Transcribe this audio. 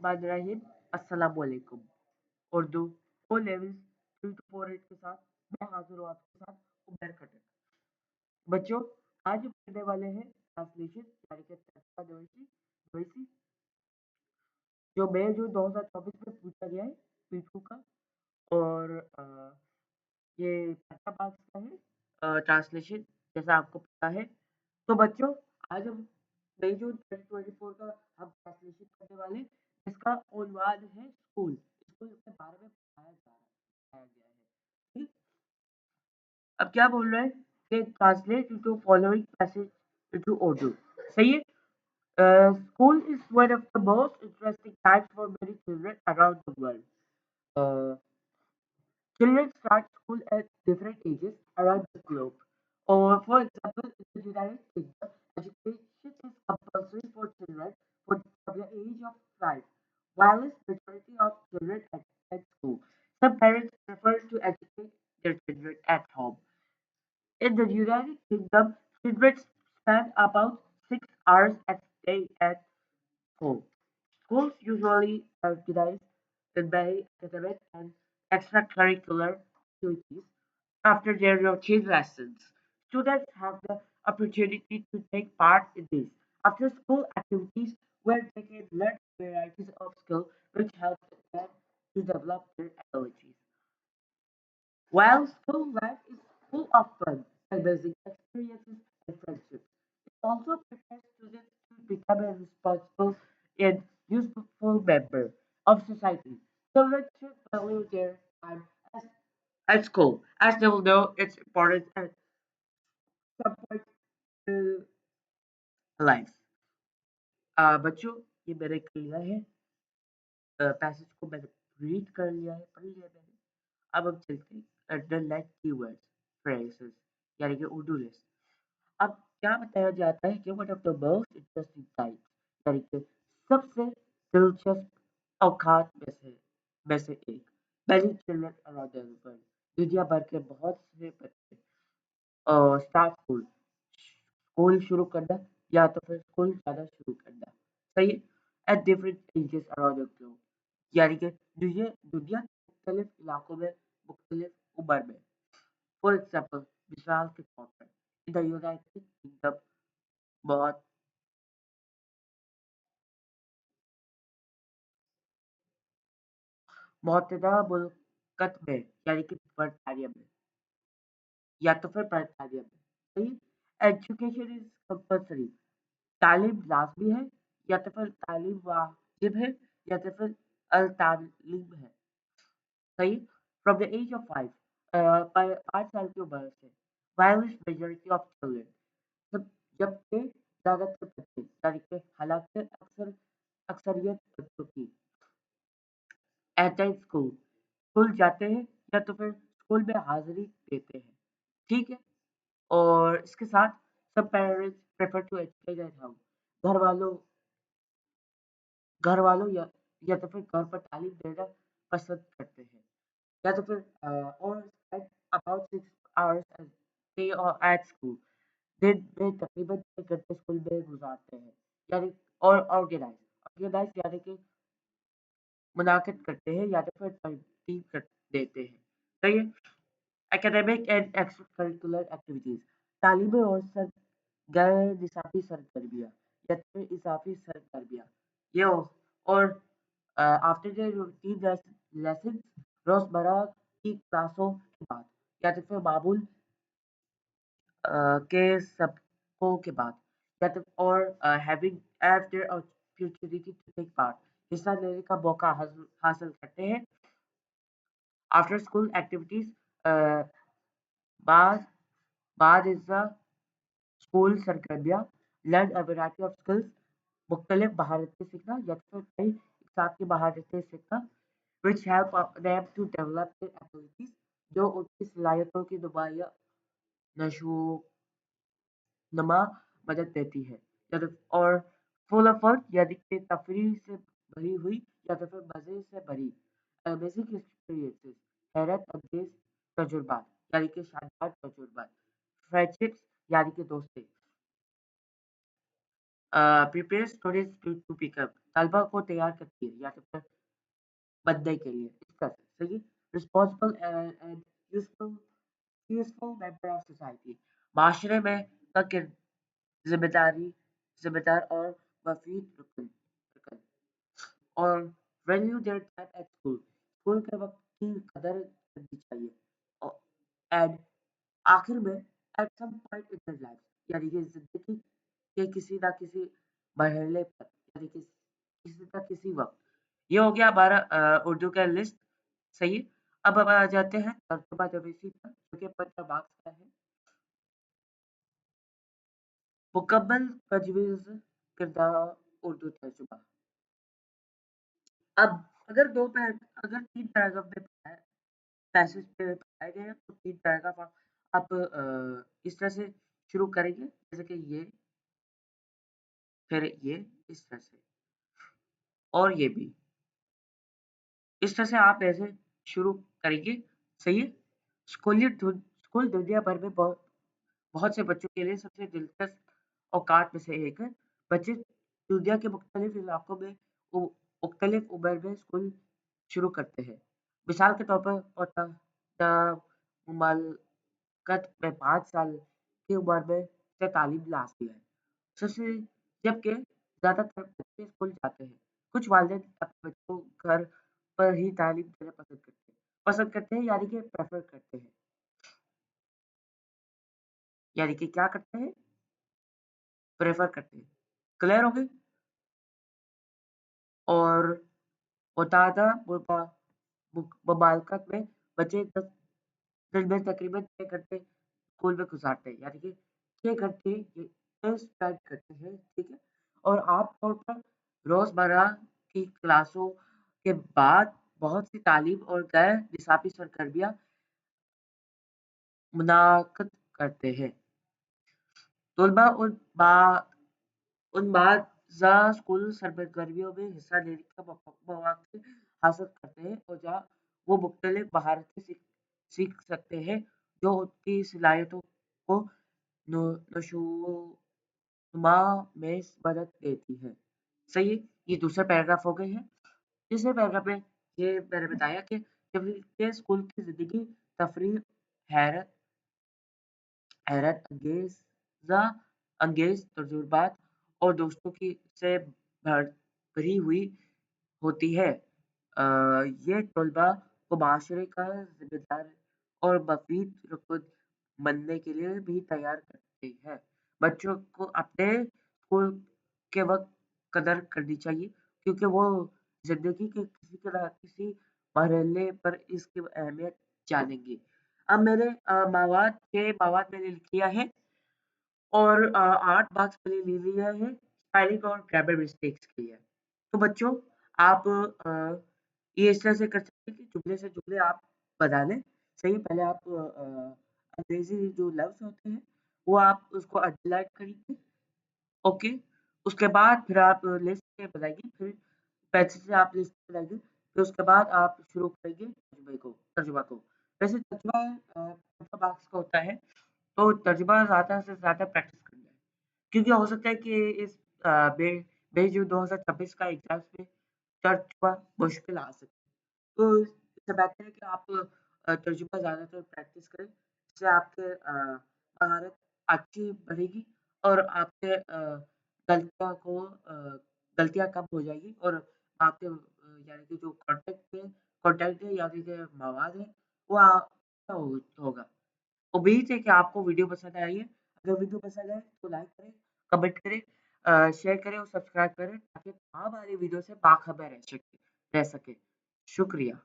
बिस्मिल्लाहिर्रहमानिर्रहीम। अस्सलाम वालेकुम। उर्दू ओ लेवल्स 3 to 4 के साथ मैं हाजिर हूँ आपके साथ उमर खटक। बच्चों, आज हम पढ़ने वाले हैं ट्रांसलेशन यानी कि तर्जुमा नविसी जो मई जून 2024 में पूछा गया है पीटू का। और ये पहला पार्ट का है ट्रांसलेशन, जैसा आपको पता है। तो बच्चों, आज हम मई जून 2024 का हम ट्रांसलेशन करने वाले हैं, जिसका उन्वाद है स्कूल। स्कूल के बारे में बताया गया है। ठीक? अब क्या बोल रहे हैं कि translate into following passage into Urdu. सही है। School is one of the most interesting times for many children around the world. Uh, Children start school at different ages around the globe. Or, for example, in the United Kingdom, education is compulsory for children from the age of 5, while the majority of children at school. Some parents prefer to educate their children at home. In the United Kingdom, children spend about 6 hours a day at home. Schools usually organize the many academic and extracurricular activities after their routine lessons. Students have the opportunity to take part in these after school activities where they can learn varieties of skills which help them to develop their abilities. While school life is full of fun, amazing experiences, and friendships, it also prepares students to become a responsible and useful member of society. Children should value their time as, at school, as they will know its importance at some point in life. बच्चों, ये मैंने कर लिया है। Passage को मैंने read कर लिया है, पढ़ लिया है मैंने। अब हम चलते हैं अंडरलाइन कीवर्ड्स, फ्रेजेस, यानी कि उर्दू लिस्ट। अब क्या बताया जाता है कि one of the most interesting types, यानी कि सबसे दिलचस्प औकात में से एक, many children around the world, दुनिया भर के बहुत से बच्चे स्टार्ट स्कूल शुरू करना या तो फिर स्कूल जाना शुरू करना। सही है। At different ages around the globe, यानी कि दुनिया के मुख्तलिफ इलाकों में मुख्तलिफ उम्र में। फॉर एग्जाम्पल, मिसाल के तौर पर इन द यूनाइटेड किंगडम बहुत मुतहदा मुल्कत में, यानी कि बरतानिया में, या तो फिर बरतानिया में। सही। एजुकेशन इज कंपल्सरी, तालीम लाज़मी है, या तो फिर तालीम वाजिब है, या तो फिर अल-तालीम है। सही। फ्रॉम द एज ऑफ 5, 5 साल की उम्र से। वायलेंस मेजॉरिटी ऑफ चिल्ड्रन, जब जबकि ज़्यादातर बच्चे, यानी कि हालांकि अक्सरियत बच्चों की अटेंड स्कूल, स्कूल जाते हैं या तो फिर स्कूल में हाजिरी देते हैं। ठीक है। और इसके साथ सब parents prefer to educate at home, घर वालों घर वालों या तो फिर घर पर तालीम देना पसंद करते हैं, या तो फिर और spend about 6 hours a day और एट स्कूल, दिन में तकरीबन 6 घंटे स्कूल में गुजारते हैं। यानी और ऑर्गेनाइज यानी कि मुनाकिद करते हैं या तो फिर तरतीब कर देते हैं। सही है। Academic and extra curricular activities, तालीमी और गैर निसाबी सरगर्मियाँ या तो फिर इजाफी सरगर्मियाँ, ये और आफ्टर द रूटीन लेसन, रोजमर्रा की क्लासों के बाद, या तो फिर मामूल के सबकों के बाद, या तो और having after opportunity to take part, हिस्सा लेने का मौका हासिल करते हैं। आफ्टर स्कूल एक्टिविटीज, बाद बाद इज़्ज़ा स्कूल सरगर्मियाँ, learn a variety of skills, मुख्तलिफ महारतें सीखना या तो फिर कई हिसाब की महारतें सीखना, which help them to develop their abilities, जो उनकी सलाहियतों की नशो नमा मदद देती है। या तो और फुल ऑफ फन, यानी कि तफरीह से भरी हुई या तो फिर मज़े से भरी, अमेजिंग एक्सपीरियंसेस, हैरत अंगेज तजुर्बात, यानी कि शानदार तजुर्बात, फ्रेंडशिप्स, यानी कि दोस्ती, prepare students to pick up, तलबा को तैयार करती है या फिर बनने के लिए, इस तरह से सही। Responsible and useful useful member of society, माशरे में का जिम्मेदारी जिम्मेदार और मफीद रुकन। और value their time at school, school के वक्त की कदर करनी चाहिए। और एंड आखिर में at some point in their life, यानी कि जिंदगी के किसी ना किसी मरहले पर, यानी कि किसी ना किसी वक्त। ये हो गया हमारा उर्दू का लिस्ट, सही है। अब हम आ जाते हैं तर्जुमा नवीसी पर, जो कि 15 मार्क्स का है। मुकम्मल तजवीज़ किरदा उर्दू तर्जुमा। अब अगर 2 पैर अगर 3 पैराग्राफ में पैसेज पे बताए गए हैं, तो 3 पैराग्राफ आप इस तरह से शुरू करेंगे, जैसे कि ये, फिर ये, इस तरह से, और ये भी। इस तरह से आप ऐसे शुरू करेंगे, सही है? स्कूल दुनिया भर में बहुत से बच्चों के लिए सबसे दिलचस्प औकात में से एक है। बच्चे दुनिया के मुख्तलिफ इलाकों में मुख्तलिफ उम्र में स्कूल शुरू करते हैं। मिसाल के तौर पर मुमालकत में 5 साल की उम्र में से तालीम ला सकती है। सबसे जबकि ज़्यादातर बच्चे स्कूल जाते हैं। कुछ वालिदैन अपने बच्चों को घर पर ही तालीम देना पसंद करते हैं, यानी कि प्रेफ़र करते हैं। यानी कि क्या करते हैं? प्रेफ़र करते हैं। क्लियर हो गई? और मुतअद्दिदा ममालिकत में बच्चे 10 दिन में तकरीबन 6 घंटे स्कूल में गुज़ारते हैं, यानी कि 6 घंटे ये स्पेंड करते हैं, ठीक है? और आम तौर पर रोज़मर्रा की क्लासों के बाद बहुत सी तालीम और गैर निसाबी सरगर्मियाँ मुनाक़िद करते हैं। तलबा उन बाज़ स्कूल सरगर्मियों में हिस्सा लेने का मौक़ा हासिल करते हैं और जहाँ वो मुख्तलिफ़ महारतें सीख सकते हैं, जो उनकी सलाहियतों को नशोनुमा में मदद देती है। सही है? ये दूसरा पैराग्राफ हो गया है। तीसरे पैराग्राफ में ये मैंने बताया कि जब के स्कूल की ज़िंदगी तफरीह, हैरत हैरत अंगेज़ तजुर्बात और दोस्तों की से भरी हुई होती है। ये तलबा को माशरे का ज़िम्मेदार और मुफ़ीद रुकन बनने के लिए भी तैयार करती है। बच्चों को अपने स्कूल के वक़्त कदर करनी चाहिए, क्योंकि वो ज़िंदगी के किसी मरहले पर इसकी अहमियत जानेंगे। अब मैंने मवाद मैंने लिख लिया है, और 8 मार्क्स मैंने ले लिया है स्पेलिंग और ग्रामर मिस्टेक्स के लिए। तो बच्चों, आप ये इस तरह से कर सकते हैं कि जुमले से जुमले आप बना लें। सही, पहले आप अंग्रेज़ी जो लफ्ज़ होते हैं, वो आप उसको अंडरलाइन करेंगे, ओके? उसके बाद फिर आप लिस्ट में बनाएँगे, फिर पेंसिल से आप लिस्ट बनाएँगे, फिर उसके बाद आप शुरू करेंगे तर्जुमा को। वैसे तर्जुमा 15 मार्क्स का होता है, तो तर्जुमा ज़्यादा से ज़्यादा प्रैक्टिस करना है। क्योंकि हो सकता है कि इस अ, बे बेजू 2026 का एग्ज़ाम्स में तर्जुमा मुश्किल आ सकता है। तो इससे बेहतर है कि आप तर्जुमा ज़्यादातर प्रैक्टिस करें, इससे आपके महारत अच्छी बढ़ेगी और आपके गलतियों को गलतियाँ कम हो जाएगी, और आपके यानी कि जो कॉन्टेंट है, यानी कि मवाद है, वो अच्छा होगा। उम्मीद है कि आपको वीडियो पसंद आई है। अगर वीडियो पसंद आए तो लाइक करें, कमेंट करें, शेयर करें और सब्सक्राइब करें, ताकि हमारी वीडियो से बाखबर रह सकें। शुक्रिया।